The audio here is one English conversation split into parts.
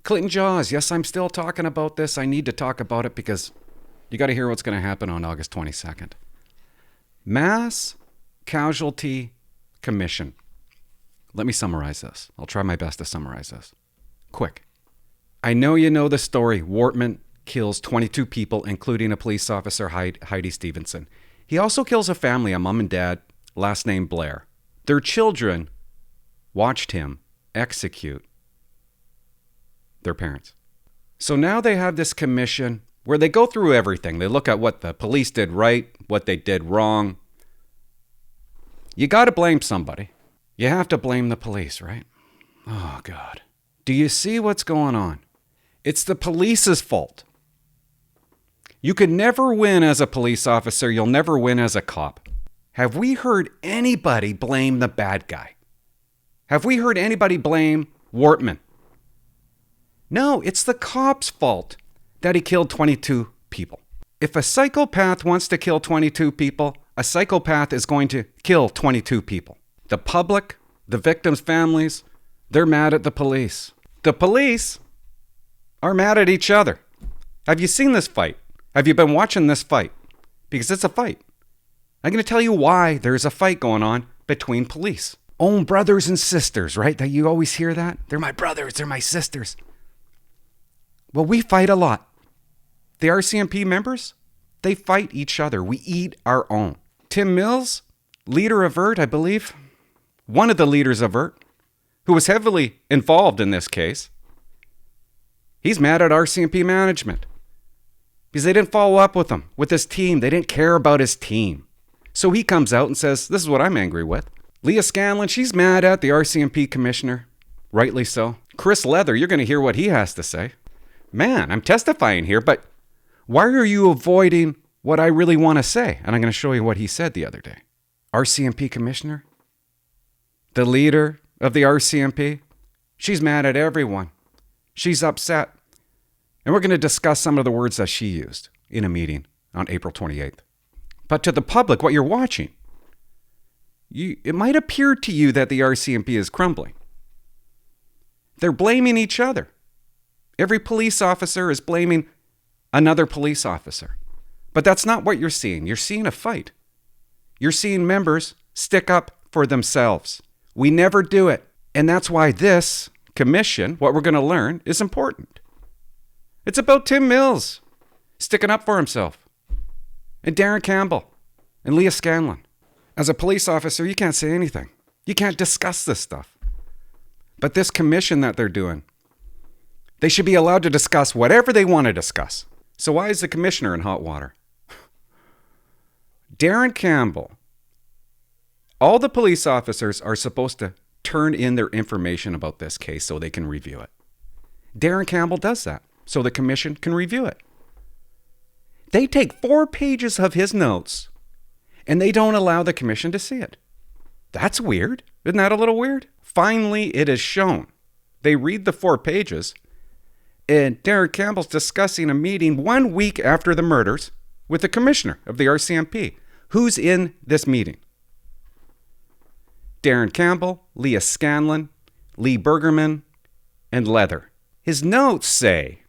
𝐁𝐫𝐤𝐢. Yes, I'm still talking about this. I need to talk about it because you got to hear what's going to happen on August 22nd. Mass Casualty Commission. Let me summarize this. I'll try my best to summarize this. Quick. I know you know the story. Wortman kills 22 people, including a police officer, Heidi Stevenson. He also kills a family, a mom and dad, last name Blair. Their children watched him execute their parents. So now they have this commission where they go through everything. They look at what the police did right, what they did wrong. You got to blame somebody. You have to blame the police, right? Oh, God. Do you see what's going on? It's the police's fault. You can never win as a police officer. You'll never win as a cop. Have we heard anybody blame the bad guy? Have we heard anybody blame Wortman? No, it's the cop's fault that he killed 22 people. If a psychopath wants to kill 22 people, a psychopath is going to kill 22 people. The public, the victims' families, they're mad at the police. The police are mad at each other. Have you seen this fight? Have you been watching this fight? Because it's a fight. I'm going to tell you why there's a fight going on between police. Own brothers and sisters, right? That you always hear that? They're my brothers, they're my sisters. Well, we fight a lot. The RCMP members, they fight each other. We eat our own. Tim Mills, leader of 𝐼RT, I believe, one of the leaders of 𝐼RT, who was heavily involved in this case, he's mad at RCMP management because they didn't follow up with him, with his team. They didn't care about his team. So he comes out and says, this is what I'm angry with. 𝐸𝐲_𝐚, she's mad at the RCMP commissioner, rightly so. Chris LEATHER, you're going to hear what he has to say. Man, I'm testifying here, but why are you avoiding what I really want to say? And I'm going to show you what he said the other day. RCMP commissioner, the leader of the RCMP, she's mad at everyone. She's upset. And we're going to discuss some of the words that she used in a meeting on April 28th. But to the public, what you're watching, it might appear to you that the RCMP is crumbling. They're blaming each other. Every police officer is blaming another police officer. But that's not what you're seeing. You're seeing a fight. You're seeing members stick up for themselves. We never do it. And that's why this commission, what we're going to learn, is important. It's about Tim Mills sticking up for himself. And Darren Campbell and 𝐸𝐲_𝐚. As a police officer, you can't say anything. You can't discuss this stuff. But this commission that they're doing, they should be allowed to discuss whatever they want to discuss. So why is the commissioner in hot water? Darren Campbell, all the police officers are supposed to turn in their information about this case so they can review it. Darren Campbell does that so the commission can review it. They take 4 pages of his notes and they don't allow the commission to see it. That's weird. Isn't that a little weird? Finally, it is shown. They read the 4 pages and Darren Campbell's discussing a meeting 1 week after the murders with the commissioner of the RCMP. Who's in this meeting? Darren Campbell, 𝐸𝐲_𝐚, Lee Bergerman, and LEATHER. His notes say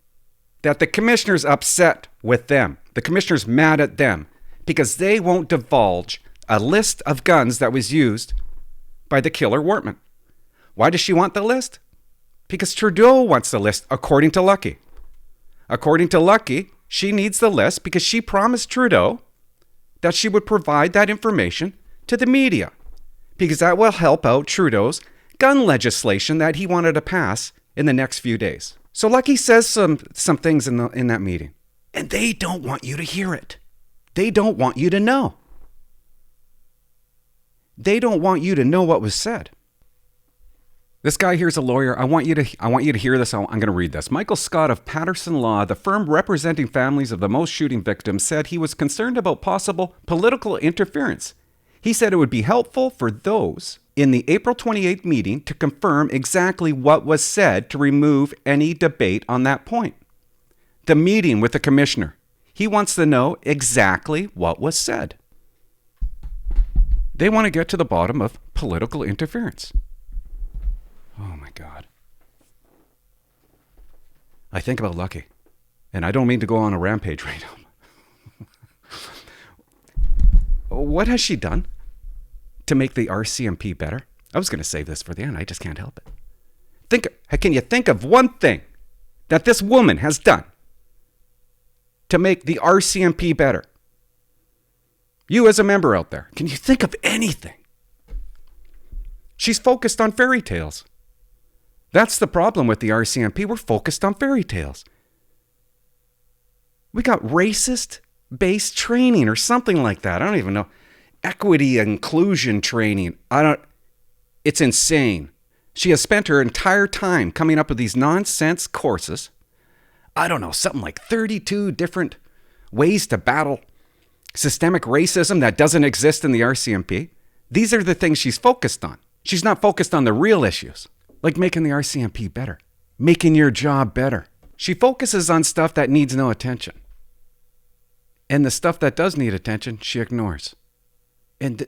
that the commissioner's upset with them. The commissioner's mad at them because they won't divulge a list of guns that was used by the killer Wortman. Why does she want the list? Because Trudeau wants the list, according to Lucki. According to Lucki, she needs the list because she promised Trudeau that she would provide that information to the media because that will help out Trudeau's gun legislation that he wanted to pass in the next few days. So Lucki says some things in that meeting, and they don't want you to hear it. They don't want you to know. They don't want you to know what was said. This guy here's a lawyer. I want you to hear this. I'm going to read this. Michael Scott of Patterson Law, the firm representing families of the most shooting victims, said he was concerned about possible political interference. He said it would be helpful for those in the April 28th meeting to confirm exactly what was said to remove any debate on that point. The meeting with the commissioner. He wants to know exactly what was said. They want to get to the bottom of political interference. Oh my God. I think about Lucki. And I don't mean to go on a rampage right now. What has she done to make the RCMP better? I was going to save this for the end. I just can't help it. Can you think of one thing that this woman has done to make the RCMP better? You as a member out there, can you think of anything? She's focused on fairy tales. That's the problem with the RCMP. We're focused on fairy tales. We got racist-based training or something like that. I don't even know. Equity inclusion training. It's insane. She has spent her entire time coming up with these nonsense courses. I don't know, something like 32 different ways to battle systemic racism that doesn't exist in the RCMP. These are the things she's focused on. She's not focused on the real issues, like making the RCMP better, making your job better. She focuses on stuff that needs no attention. And the stuff that does need attention, she ignores. And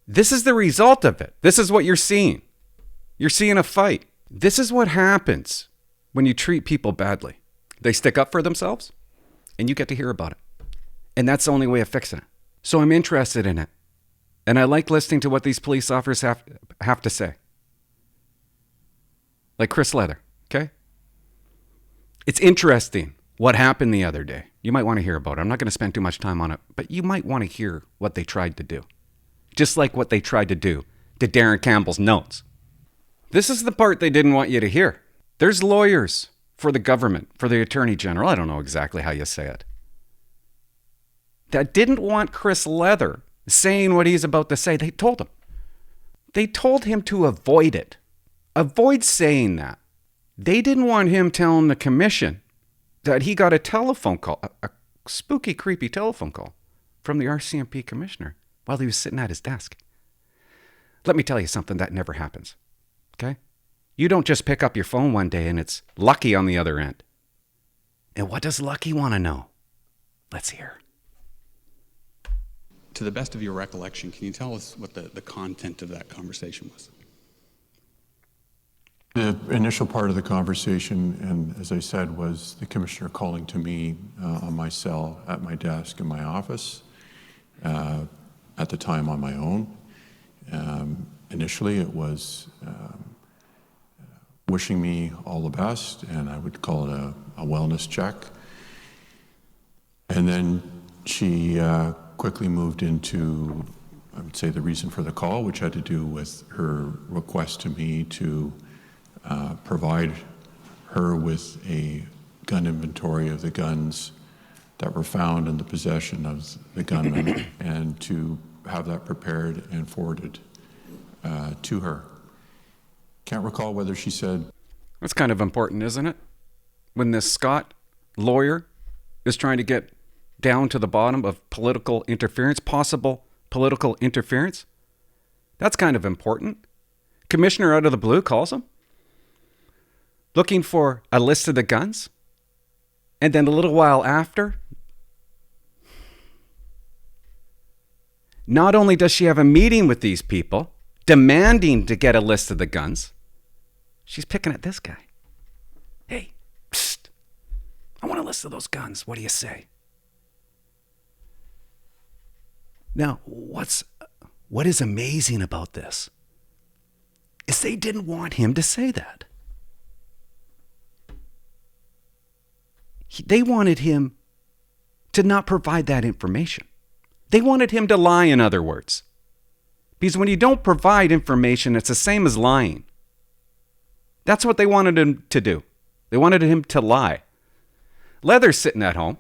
this is the result of it. This is what you're seeing. You're seeing a fight. This is what happens when you treat people badly. They stick up for themselves, and you get to hear about it. And that's the only way of fixing it. So I'm interested in it. And I like listening to what these police officers have to say. Like Chris LEATHER, okay? It's interesting what happened the other day. You might want to hear about it. I'm not going to spend too much time on it, but you might want to hear what they tried to do. Just like what they tried to do to Darren Campbell's notes. This is the part they didn't want you to hear. There's lawyers for the government, for the Attorney General, I don't know exactly how you say it, that didn't want Chris LEATHER saying what he's about to say. They told him. They told him to avoid it. Avoid saying that. They didn't want him telling the commission that he got a telephone call, a spooky, creepy telephone call from the RCMP commissioner while he was sitting at his desk. Let me tell you something that never happens, okay? You don't just pick up your phone one day and it's Lucki on the other end. And what does Lucki want to know? Let's hear. To the best of your recollection, can you tell us what the content of that conversation was? The initial part of the conversation, and as I said, was the commissioner calling to me on my cell at my desk in my office, at the time on my own. Initially, it was wishing me all the best, and I would call it a wellness check. And then she quickly moved into, I would say, the reason for the call, which had to do with her request to me to provide her with a gun inventory of the guns that were found in the possession of the gunman and to have that prepared and forwarded to her. Can't recall whether she said... That's kind of important, isn't it? When this Scott lawyer is trying to get down to the bottom of political interference, possible political interference, that's kind of important. Commissioner out of the blue calls him, looking for a list of the guns. And then a little while after, not only does she have a meeting with these people, demanding to get a list of the guns, she's picking at this guy. Hey, psst, I want a list of those guns. What do you say? Now, what is amazing about this is they didn't want him to say that. They wanted him to not provide that information. They wanted him to lie, in other words. Because when you don't provide information, it's the same as lying. That's what they wanted him to do. They wanted him to lie. Leather's sitting at home,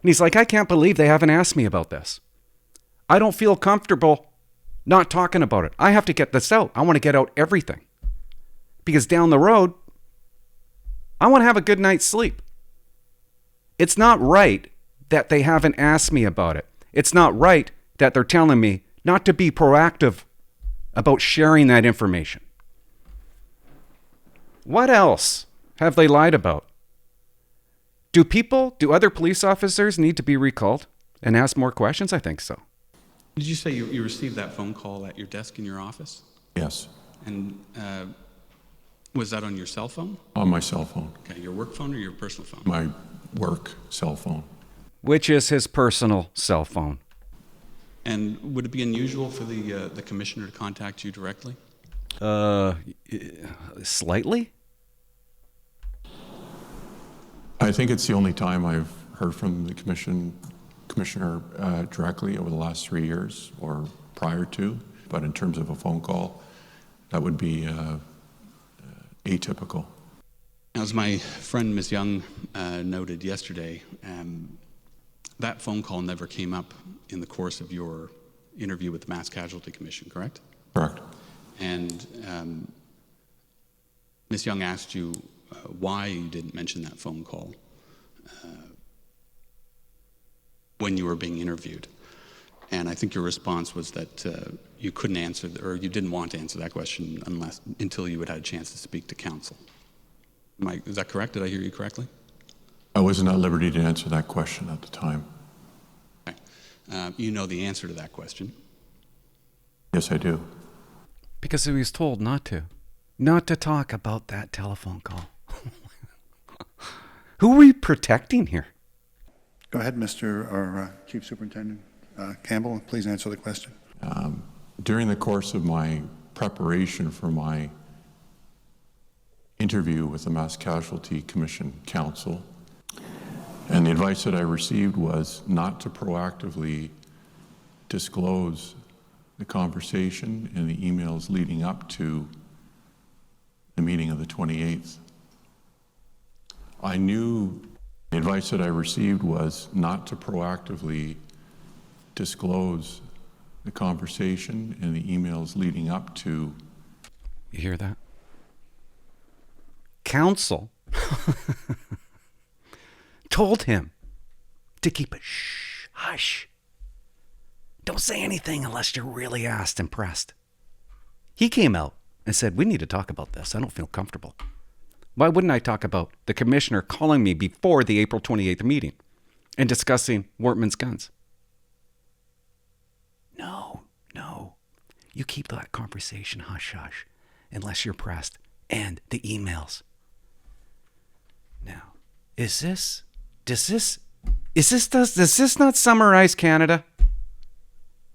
and he's like, I can't believe they haven't asked me about this. I don't feel comfortable not talking about it. I have to get this out. I want to get out everything. Because down the road, I want to have a good night's sleep. It's not right that they haven't asked me about it. It's not right that they're telling me not to be proactive about sharing that information. What else have they lied about? Do other police officers need to be recalled and ask more questions? I think so. Did you say you received that phone call at your desk in your office? Yes. And Was that on your cell phone? On my cell phone, Okay, your work phone or your personal phone? my work cell phone. Which is his personal cell phone. And would it be unusual for the commissioner to contact you directly? Slightly? I think it's the only time I've heard from the commissioner directly over the last 3 years or prior to. But in terms of a phone call, that would be atypical. As my friend Ms. Young noted yesterday, that phone call never came up in the course of your interview with the Mass Casualty Commission, correct? Correct. And Ms. Young asked you why you didn't mention that phone call when you were being interviewed. And I think your response was that you couldn't answer, or you didn't want to answer that question until you had had a chance to speak to counsel. Is that correct? Did I hear you correctly? I wasn't at liberty to answer that question at the time. Okay. You know the answer to that question. Yes, I do. Because he was told not to. Not to talk about that telephone call. Who are we protecting here? Go ahead, Chief Superintendent Campbell. Please answer the question. During the course of my preparation for my interview with the Mass Casualty Commission Counsel, and the advice that I received was not to proactively disclose the conversation and the emails leading up to the meeting of the 28th. I knew the advice that I received was not to proactively disclose the conversation and the emails leading up to. You hear that? Counsel told him to keep it hush. Don't say anything unless you're really asked and pressed. He came out and said, we need to talk about this. I don't feel comfortable. Why wouldn't I talk about the commissioner calling me before the April 28th meeting and discussing Wortman's guns? No. You keep that conversation hush unless you're pressed. And the emails. Now, does this not summarize Canada?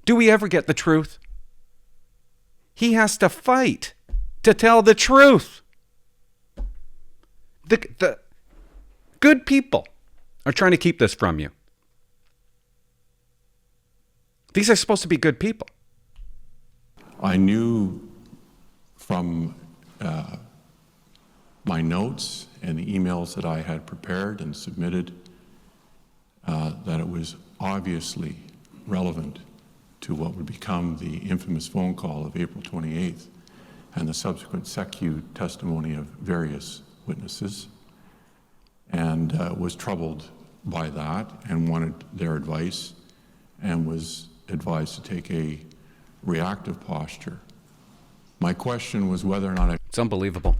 Do we ever get the truth? He has to fight to tell the truth. The good people are trying to keep this from you. These are supposed to be good people. I knew from my notes and the emails that I had prepared and submitted that it was obviously relevant to what would become the infamous phone call of April 28th and the subsequent 𝐒𝐞𝐬 testimony of various witnesses, and was troubled by that and wanted their advice and was advised to take a reactive posture. My question was whether or not It's unbelievable.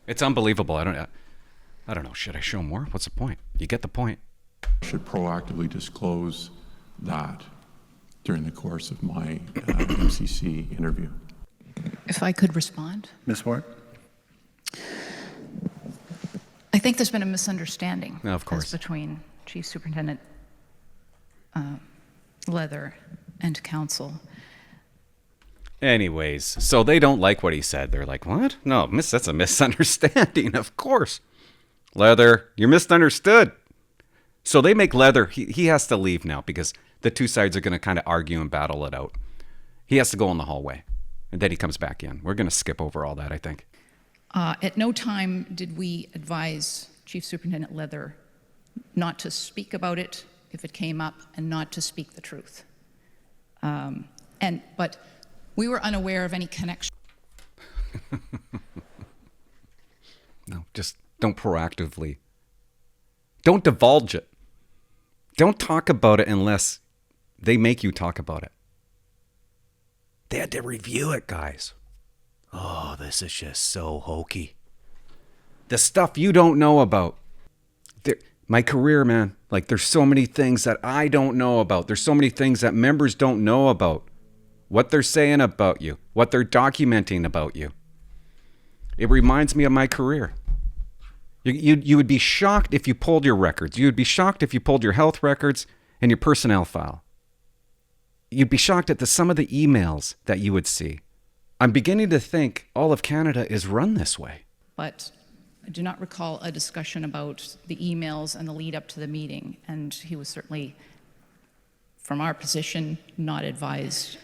It's unbelievable. I don't know. Should I show more? What's the point? You get the point. I should proactively disclose that during the course of my MCC interview. If I could respond. Ms. Ward? I think there's been a misunderstanding. Of course. Between Chief Superintendent Leather and counsel. Anyways, so they don't like what he said. They're like, what? No, that's a misunderstanding, of course. Leather, you're misunderstood. So they make Leather, he has to leave now because the two sides are going to kind of argue and battle it out. He has to go in the hallway, and then he comes back in. We're going to skip over all that, I think. At no time did we advise Chief Superintendent Leather not to speak about it if it came up and not to speak the truth. But we were unaware of any connection. No, just don't proactively. Don't divulge it. Don't talk about it unless they make you talk about it. They had to review it, guys. Oh, this is just so hokey. The stuff you don't know about. My career, man, like there's so many things that I don't know about. There's so many things that members don't know about. What they're saying about you, what they're documenting about you. It reminds me of my career. You would be shocked if you pulled your records. You would be shocked if you pulled your health records and your personnel file. You'd be shocked at some of the emails that you would see. I'm beginning to think all of Canada is run this way. But I do not recall a discussion about the emails and the lead up to the meeting, and he was certainly, from our position, not advised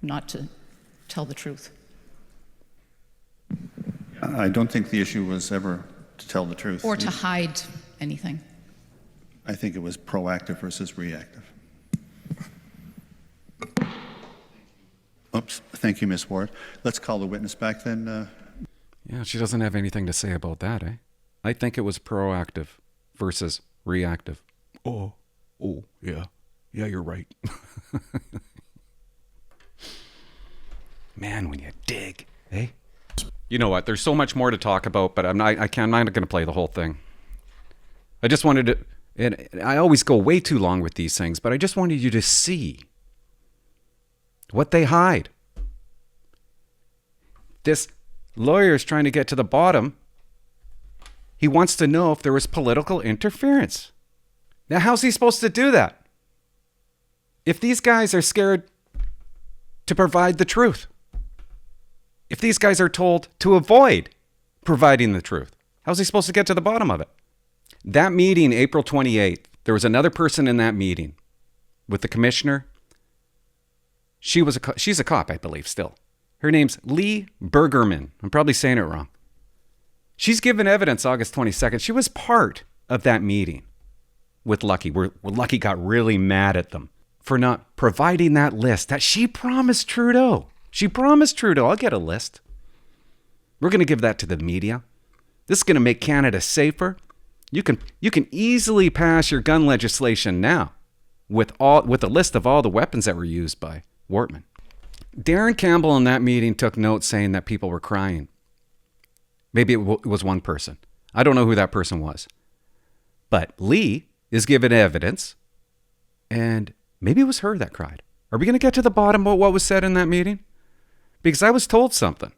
not to tell the truth. I don't think the issue was ever to tell the truth. Or to hide anything. I think it was proactive versus reactive. Oops, thank you, Ms. Ward. Let's call the witness back then. Yeah, she doesn't have anything to say about that, eh? I think it was proactive versus reactive. Oh, yeah. Yeah, you're right. Man, when you dig, eh? You know what? There's so much more to talk about, but I'm not going to play the whole thing. I just wanted to, and I always go way too long with these things, but I just wanted you to see what they hide. This lawyer is trying to get to the bottom. He wants to know if there was political interference. Now, how's he supposed to do that? If these guys are scared to provide the truth, if these guys are told to avoid providing the truth, how's he supposed to get to the bottom of it? That meeting, April 28th, there was another person in that meeting with the commissioner. She's a cop, I believe, still. Her name's Lee Bergerman. I'm probably saying it wrong. She's given evidence August 22nd. She was part of that meeting with Lucki, where Lucki got really mad at them for not providing that list that she promised Trudeau. She promised Trudeau, I'll get a list. We're going to give that to the media. This is going to make Canada safer. You can easily pass your gun legislation now with a list of all the weapons that were used by Wortman. Darren Campbell in that meeting took notes saying that people were crying. Maybe it was one person. I don't know who that person was. But Lee is given evidence, and maybe it was her that cried. Are we going to get to the bottom of what was said in that meeting? Because I was told something,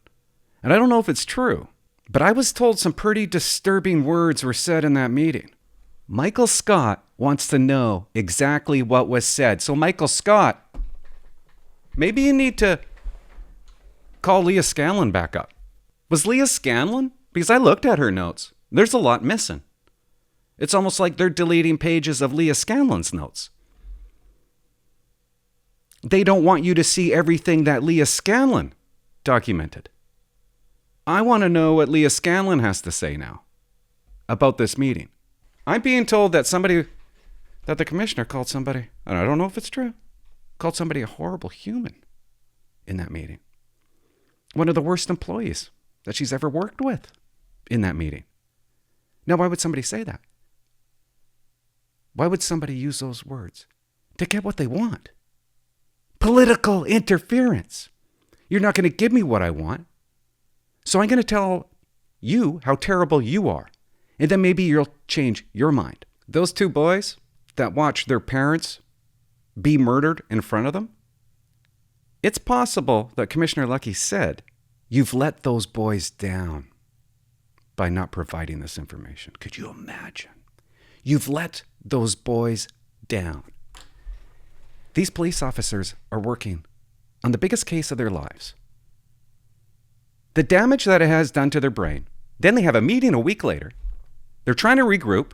and I don't know if it's true, but I was told some pretty disturbing words were said in that meeting. Michael Scott wants to know exactly what was said. So Michael Scott, maybe you need to call Leah Scanlon back up. Was Leah Scanlon? Because I looked at her notes. There's a lot missing. It's almost like they're deleting pages of Leah Scanlon's notes. They don't want you to see everything that Leah Scanlon documented. I want to know what Leah Scanlon has to say now about this meeting. I'm being told that the commissioner called somebody, and I don't know if it's true, called somebody a horrible human in that meeting. One of the worst employees that she's ever worked with in that meeting. Now, why would somebody say that? Why would somebody use those words? To get what they want. Political interference. You're not going to give me what I want. So I'm going to tell you how terrible you are. And then maybe you'll change your mind. Those two boys that watched their parents be murdered in front of them, it's possible that Commissioner Lucki said, you've let those boys down by not providing this information. Could you imagine? You've let those boys down. These police officers are working on the biggest case of their lives. The damage that it has done to their brain. Then they have a meeting a week later. They're trying to regroup.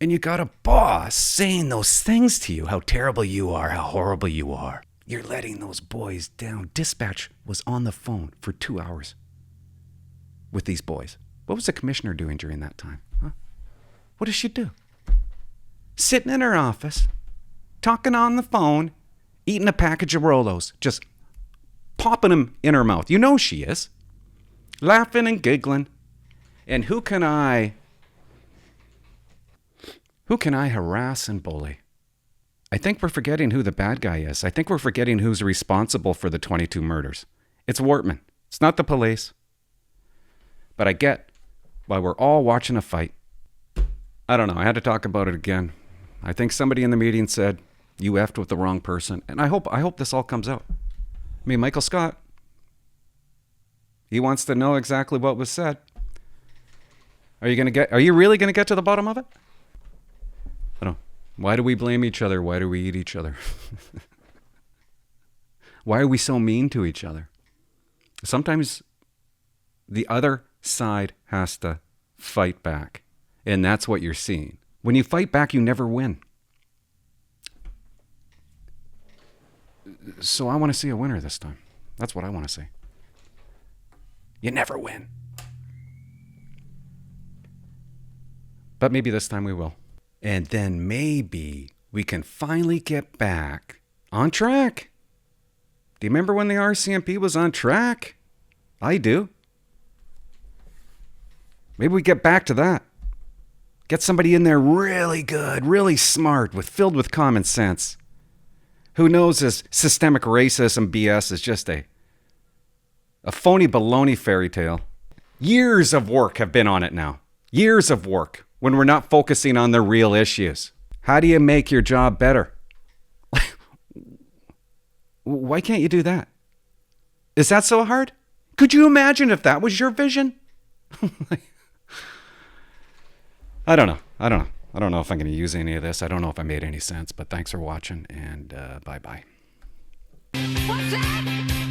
And you got a boss saying those things to you, how terrible you are, how horrible you are. You're letting those boys down. Dispatch was on the phone for 2 hours with these boys. What was the commissioner doing during that time? Huh? What does she do? Sitting in her office, talking on the phone, eating a package of Rolos, just popping them in her mouth. You know she is. Laughing and giggling. And who can I harass and bully? I think we're forgetting who the bad guy is. I think we're forgetting who's responsible for the 22 murders. It's Wortman. It's not the police. But I get why we're all watching a fight. I don't know. I had to talk about it again. I think somebody in the meeting said, you effed with the wrong person. And I hope this all comes out. I mean, Michael Scott, He wants to know exactly what was said. Are you really going to get to the bottom of it? I don't know. Why do we blame each other? Why do we eat each other? Why are we so mean to each other? Sometimes the other side has to fight back. And that's what you're seeing. When you fight back, you never win. So I want to see a winner this time. That's what I want to see. You never win. But maybe this time we will. And then maybe we can finally get back on track. Do you remember when the RCMP was on track? I do. Maybe we get back to that. Get somebody in there really good, really smart, filled with common sense, who knows this systemic racism BS is just a phony baloney fairy tale. Years of work have been on it now. Years of work when we're not focusing on the real issues. How do you make your job better? Why can't you do that? Is that so hard? Could you imagine if that was your vision? I don't know. I don't know if I'm going to use any of this. I don't know if I made any sense, but thanks for watching, and bye-bye. What's that?